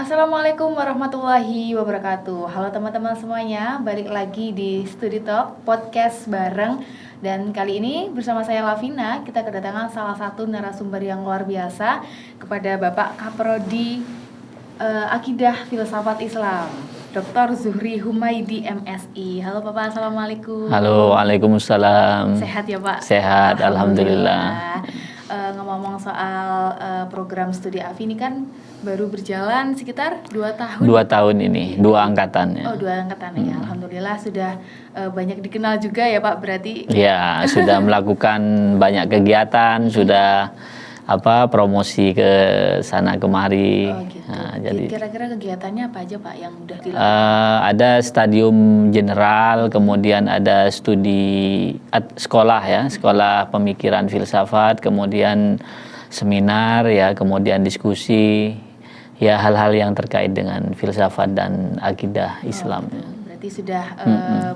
Assalamualaikum warahmatullahi wabarakatuh. Halo teman-teman semuanya, balik lagi di Studi Talk Podcast bareng. Dan kali ini bersama saya Lavina, kita kedatangan salah satu narasumber yang luar biasa kepada Bapak Kaprodi Akidah Filsafat Islam, Dr. Zuhri Humaidi MSI. Halo Bapak, Assalamualaikum. Halo, Waalaikumsalam. Sehat ya Pak? Sehat, Alhamdulillah. Ngomong-ngomong soal program studi AFI ini kan baru berjalan sekitar 2 tahun. 2 tahun ini, 2 angkatan ya. Oh, 2 angkatan ya. Alhamdulillah sudah banyak dikenal juga ya Pak, berarti. Ya, sudah melakukan banyak kegiatan, sudah promosi ke sana kemari. Oh, gitu. Nah, jadi kira-kira kegiatannya apa aja Pak yang udah dilakukan? ada stadium general, kemudian ada studi sekolah ya, sekolah pemikiran filsafat, kemudian seminar ya, kemudian diskusi ya, hal-hal yang terkait dengan filsafat dan akidah Islam. Berarti sudah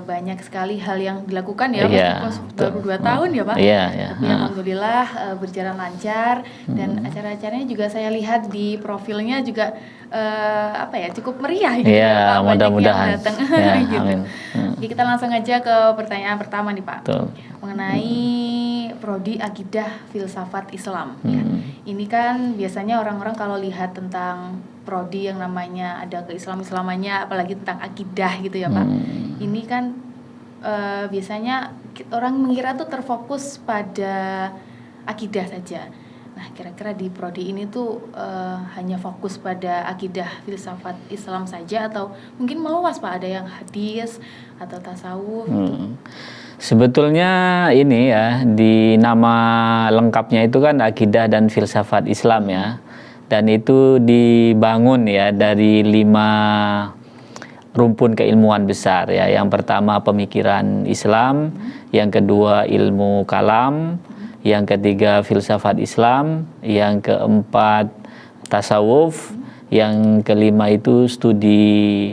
banyak sekali hal yang dilakukan ya, baru 2 tahun ya Pak. Tapi alhamdulillah berjalan lancar dan acara-acaranya juga saya lihat di profilnya juga cukup meriah gitu ya, Pak. Mudah-mudahan. Ya, gitu. Amin. Oke, kita langsung aja ke pertanyaan pertama nih Pak. Betul. Mengenai Prodi Akidah Filsafat Islam ya. Ini kan biasanya orang-orang kalau lihat tentang prodi yang namanya ada keislamannya, apalagi tentang akidah gitu ya Pak. Ini kan biasanya orang mengira tuh terfokus pada akidah saja. Nah, kira-kira di prodi ini tuh hanya fokus pada akidah filsafat Islam saja atau mungkin meluas Pak, ada yang hadis atau tasawuf gitu. Sebetulnya ini ya, di nama lengkapnya itu kan akidah dan filsafat Islam ya. Dan itu dibangun ya dari 5 rumpun keilmuan besar ya. Yang pertama pemikiran Islam, yang kedua ilmu kalam, yang ketiga filsafat Islam, yang keempat tasawuf, yang kelima itu studi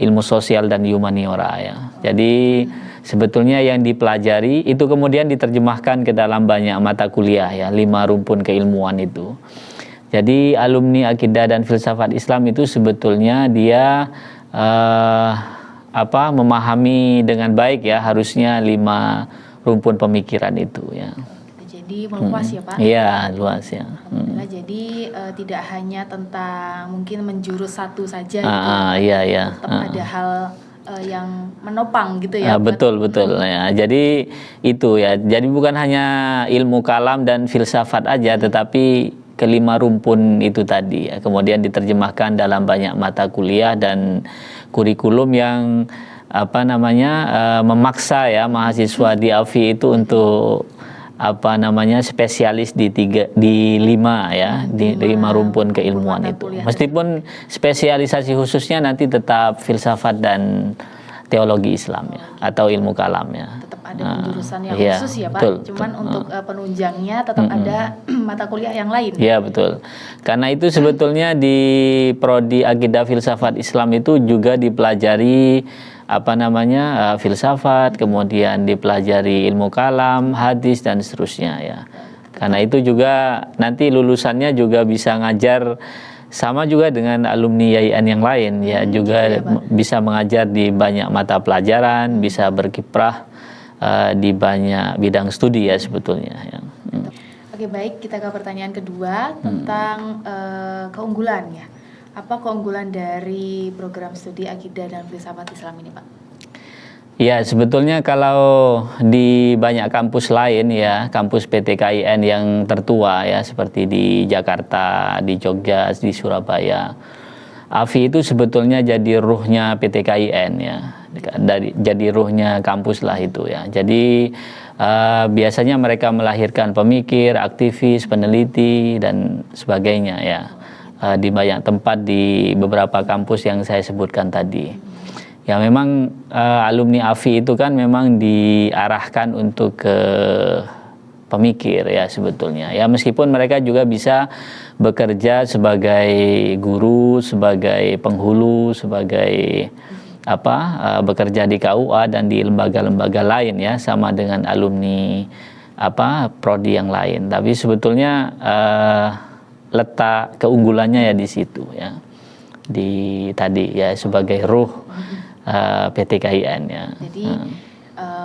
ilmu sosial dan humaniora ya. Jadi sebetulnya yang dipelajari itu kemudian diterjemahkan ke dalam banyak mata kuliah ya, 5 rumpun keilmuan itu. Jadi alumni akidah dan filsafat Islam itu sebetulnya dia memahami dengan baik ya, harusnya 5 rumpun pemikiran itu ya. Jadi meluas ya Pak? Iya, luas ya. Jadi tidak hanya tentang mungkin menjurus satu saja gitu. Iya. Tetap ada hal yang menopang gitu ya. Betul ya. Jadi itu ya. Jadi bukan hanya ilmu kalam dan filsafat aja, tetapi kelima rumpun itu tadi ya. Kemudian diterjemahkan dalam banyak mata kuliah dan kurikulum yang memaksa ya mahasiswa di AFI itu untuk spesialis di 5 ya, di 5 rumpun keilmuan itu. Meskipun spesialisasi khususnya nanti tetap filsafat dan teologi Islam ya, atau ilmu kalam ya. Tetap ada penjurusan yang khusus ya Pak. Cuman untuk penunjangnya tetap ada mata kuliah yang lain. Iya betul. Karena itu sebetulnya di prodi akidah filsafat Islam itu juga dipelajari filsafat, kemudian dipelajari ilmu kalam, hadis dan seterusnya ya. Karena itu juga nanti lulusannya juga bisa ngajar sama juga dengan alumni YAIN yang lain ya, juga bisa mengajar di banyak mata pelajaran, bisa berkiprah di banyak bidang studi ya sebetulnya ya. Oke, baik, kita ke pertanyaan kedua tentang keunggulan ya. Apa keunggulan dari program studi akidah dan filsafat Islam ini Pak? Ya, sebetulnya kalau di banyak kampus lain ya, kampus PTKIN yang tertua ya, seperti di Jakarta, di Jogja, di Surabaya, AFI itu sebetulnya jadi ruhnya PTKIN ya, jadi ruhnya kampus lah itu ya. Jadi biasanya mereka melahirkan pemikir, aktivis, peneliti dan sebagainya ya. Di banyak tempat di beberapa kampus yang saya sebutkan tadi. Ya memang alumni AFI itu kan memang diarahkan untuk ke pemikir ya sebetulnya. Ya meskipun mereka juga bisa bekerja sebagai guru, sebagai penghulu, sebagai bekerja di KUA dan di lembaga-lembaga lain ya, sama dengan alumni prodi yang lain. Tapi sebetulnya letak keunggulannya ya di situ ya. tadi ya sebagai ruh PT KIN ya. Jadi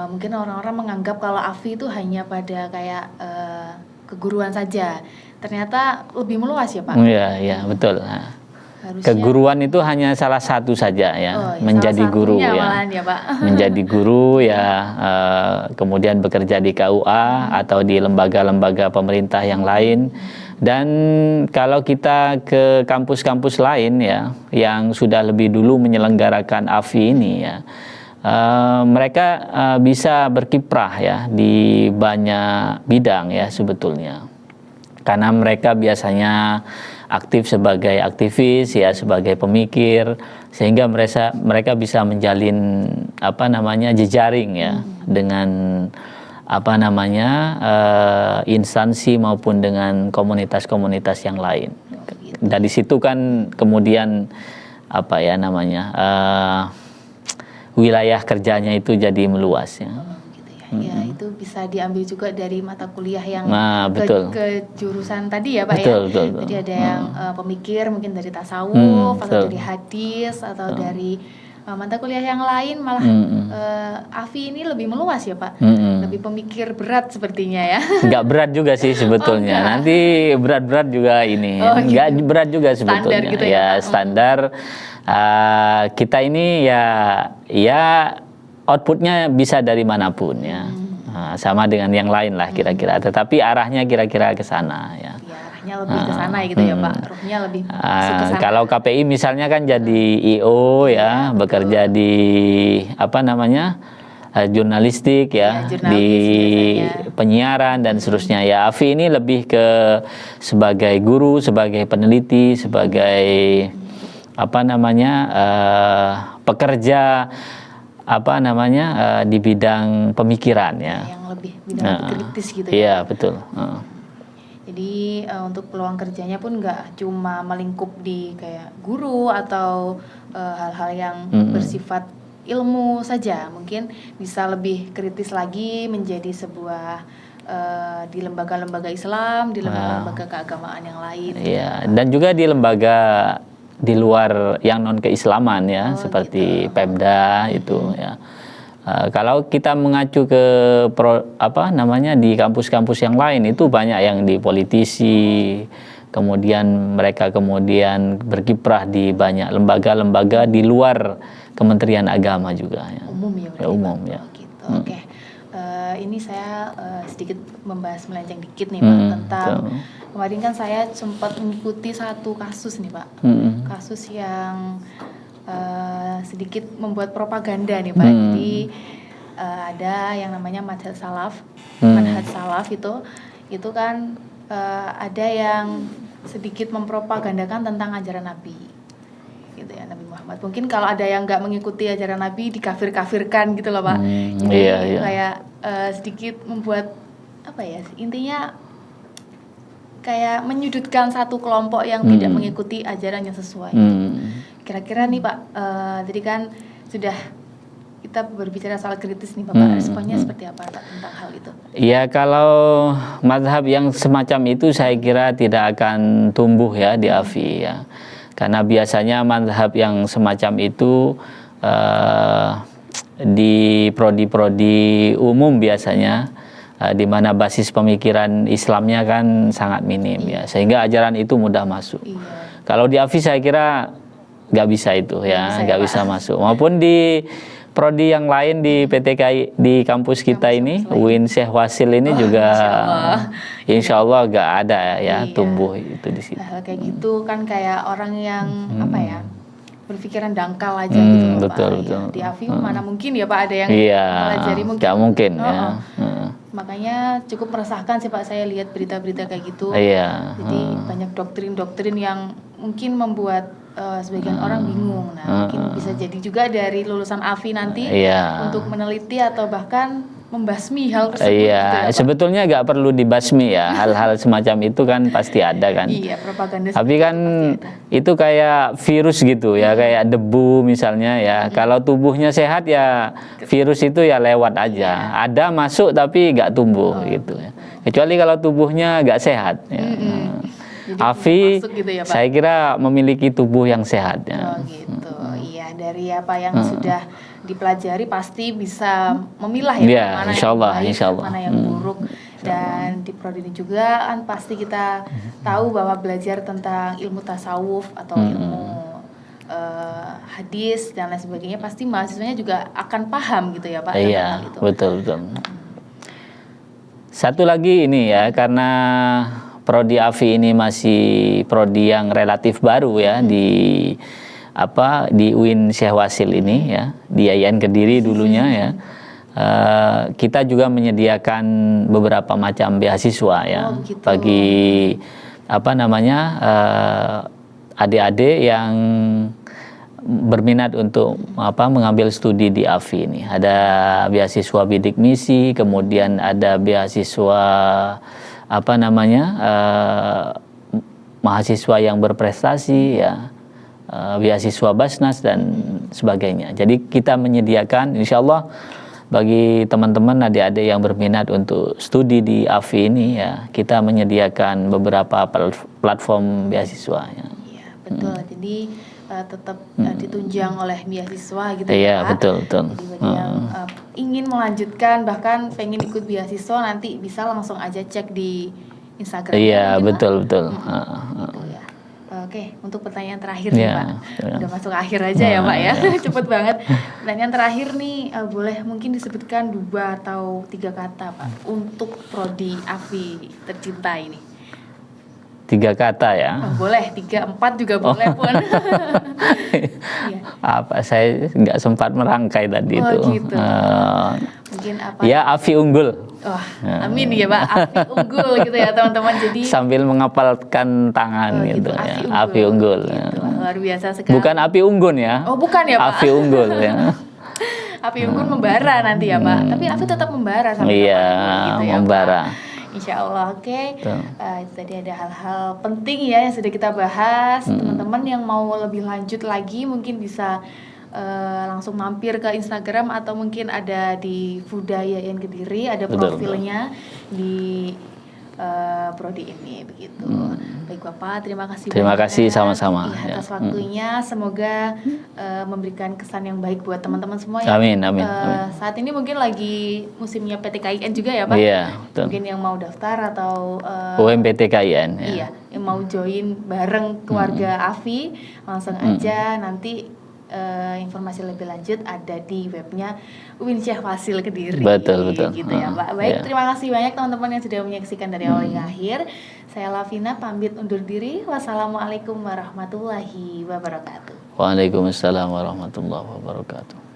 mungkin orang-orang menganggap kalau AFI itu hanya pada kayak keguruan saja. Ternyata lebih meluas ya Pak? Iya betul. Harusnya, keguruan itu hanya salah satu saja ya, menjadi guru ya. Ya Pak. Menjadi guru ya, kemudian bekerja di KUA atau di lembaga-lembaga pemerintah yang lain. Dan kalau kita ke kampus-kampus lain ya, yang sudah lebih dulu menyelenggarakan AFI ini ya, mereka bisa berkiprah ya di banyak bidang ya sebetulnya. Karena mereka biasanya aktif sebagai aktivis ya, sebagai pemikir, sehingga mereka bisa menjalin jejaring ya dengan instansi maupun dengan komunitas-komunitas yang lain. Dari situ kan kemudian wilayah kerjanya itu jadi meluas ya. Ya, itu bisa diambil juga dari mata kuliah yang betul. ke jurusan tadi ya Pak betul, ya. Betul. Jadi ada yang pemikir mungkin dari tasawuf atau dari hadis atau dari mata kuliah yang lain, malah AFI ini lebih meluas ya Pak. Lebih pemikir berat sepertinya ya. Nggak berat juga sih sebetulnya. Nanti berat-berat juga ini. Nggak gitu. Berat juga sebetulnya. Standar gitu ya standar. Kita ini ya outputnya bisa dari manapun ya, sama dengan yang lain lah kira-kira. Tetapi arahnya kira-kira ke sana ya. Arahnya lebih ke sana gitu ya Pak. Ruhnya lebih masuk ke sana. Kalau KPI misalnya kan jadi IO ya, bekerja di jurnalistik ya, di penyiaran dan seterusnya ya. AFI ini lebih ke sebagai guru, sebagai peneliti, sebagai pekerja di bidang pemikiran ya. Yang lebih bidang kritis gitu ya. Iya, betul. Jadi untuk peluang kerjanya pun nggak cuma melingkup di kayak guru atau hal-hal yang bersifat ilmu saja. Mungkin bisa lebih kritis lagi menjadi sebuah di lembaga-lembaga Islam, di lembaga-lembaga keagamaan yang lain. Iya, dan juga di lembaga di luar yang non keislaman ya, seperti gitu. Pemda itu ya. Kalau kita mengacu ke di kampus-kampus yang lain itu banyak yang di politisi, kemudian mereka berkiprah di banyak lembaga-lembaga di luar Kementerian Agama juga ya. Umum ya. Umum ya. Gitu. Oke. Ini saya sedikit membahas melenceng dikit nih Pak tentang kemarin kan saya sempat mengikuti satu kasus nih Pak, kasus yang sedikit membuat propaganda nih Pak. Jadi ada yang namanya Manhaj Salaf, Manhaj Salaf itu kan ada yang sedikit mempropagandakan tentang ajaran Nabi. Gitu ya, Nabi Muhammad. Mungkin kalau ada yang nggak mengikuti ajaran Nabi dikafir-kafirkan gitu loh Pak. Jadi kayak sedikit membuat intinya kayak menyudutkan satu kelompok yang tidak mengikuti ajaran yang sesuai. Kira-kira nih Pak, jadi kan sudah kita berbicara soal kritis nih Bapak, responnya seperti apa Pak tentang hal itu? Ya kalau mazhab yang semacam itu saya kira tidak akan tumbuh ya di AFI ya. Karena biasanya mazhab yang semacam itu di prodi-prodi umum biasanya, di mana basis pemikiran Islamnya kan sangat minim ya, sehingga ajaran itu mudah masuk. Kalau di AFI saya kira nggak bisa itu ya, nggak bisa masuk. Maupun di prodi yang lain di PTKI di kampus kita ini, UIN Syekh Wasil ini juga insya Allah nggak ada ya tumbuh itu di situ. Kayak gitu kan kayak orang yang berpikiran dangkal aja gitu betul, Pak. Betul. Di AFI mana mungkin ya Pak ada yang pelajari mungkin. Nggak mungkin ya. Makanya cukup meresahkan sih Pak, saya lihat berita-berita kayak gitu. Jadi banyak doktrin-doktrin yang mungkin membuat sebagian orang bingung. Nah, mungkin bisa jadi juga dari lulusan AFI nanti untuk meneliti atau bahkan membasmi hal tersebut. Gitu ya, sebetulnya nggak perlu dibasmi ya, hal-hal semacam itu kan pasti ada kan. Propaganda. Tapi kan itu kayak virus gitu ya, kayak debu misalnya ya. Kalau tubuhnya sehat ya virus itu ya lewat aja. Ada masuk tapi nggak tumbuh gitu ya. Kecuali kalau tubuhnya nggak sehat ya. Jadi Afi, masuk gitu ya, Pak? saya kira memiliki tubuh yang sehat. Ya. Oh gitu, iya dari apa yang sudah dipelajari pasti bisa memilah ya, Ya, mana insya yang Allah, baik, insya Allah. mana yang buruk. Dan di prodi ini juga kan pasti kita tahu bahwa belajar tentang ilmu tasawuf atau ilmu hadis dan lain sebagainya, pasti mahasiswanya juga akan paham gitu ya Pak. Iya, tentang itu. betul. Satu lagi ini ya, karena prodi Afi ini masih prodi yang relatif baru ya di UIN Syekh Wasil ini ya, di IAIN Kediri dulunya ya. Kita juga menyediakan beberapa macam beasiswa ya gitu. bagi adik-adik yang berminat untuk mengambil studi di Afi ini. Ada beasiswa bidik misi, kemudian ada beasiswa mahasiswa yang berprestasi ya, beasiswa Basnas dan sebagainya. Jadi kita menyediakan, insya Allah bagi teman-teman adik-adik yang berminat untuk studi di Afi ini ya, kita menyediakan beberapa platform beasiswa ya. Iya, betul. Jadi tetap ditunjang oleh beasiswa gitu ya, Pak. Betul. Jadi bagi yang ingin melanjutkan bahkan pengen ikut beasiswa, nanti bisa langsung aja cek di Instagram. Iya, betul. Gitu ya. Oke, untuk pertanyaan terakhir nih Pak. Udah masuk akhir aja ya Pak ya. Cepet banget. Pertanyaan terakhir nih, boleh mungkin disebutkan 2 atau 3 kata Pak untuk prodi Afi tercinta ini. 3 kata ya. Boleh 3, 4 juga boleh pun. Saya nggak sempat merangkai tadi itu. Gitu. Mungkin apa? Ya, Afi unggul. Wah, amin ya Pak. Afi unggul gitu ya teman-teman. Jadi sambil mengapalkan tangan gitu ya. Afi unggul. Gitu. Luar biasa sekali. Bukan api unggun ya. Oh, bukan ya Pak. Afi unggul ya. Api unggun membara nanti ya Pak. Tapi Afi tetap membara sampai iya, gitu ya, membara. Pak. Insya Allah. Oke. Itu tadi ada hal-hal penting ya yang sudah kita bahas. Teman-teman yang mau lebih lanjut lagi mungkin bisa langsung mampir ke Instagram atau mungkin ada di Fuda IAIN Kediri, ada profilnya di prodi ini begitu. Baik Bapak, terima kasih. Terima kasih sama-sama atas waktunya. Semoga memberikan kesan yang baik buat teman-teman semua ya. Amin. Saat ini mungkin lagi musimnya PTKIN juga ya Pak. Iya, betul. Mungkin yang mau daftar atau UMPTKIN ya. Iya, yang mau join bareng keluarga Afi, langsung aja nanti informasi lebih lanjut ada di webnya UIN Syekh Wasil Kediri. Betul. Gitu ya Pak. Baik, terima kasih banyak teman-teman yang sudah menyaksikan dari awal hingga akhir. Saya Lavina pamit undur diri. Wassalamualaikum warahmatullahi wabarakatuh. Waalaikumsalam warahmatullahi wabarakatuh.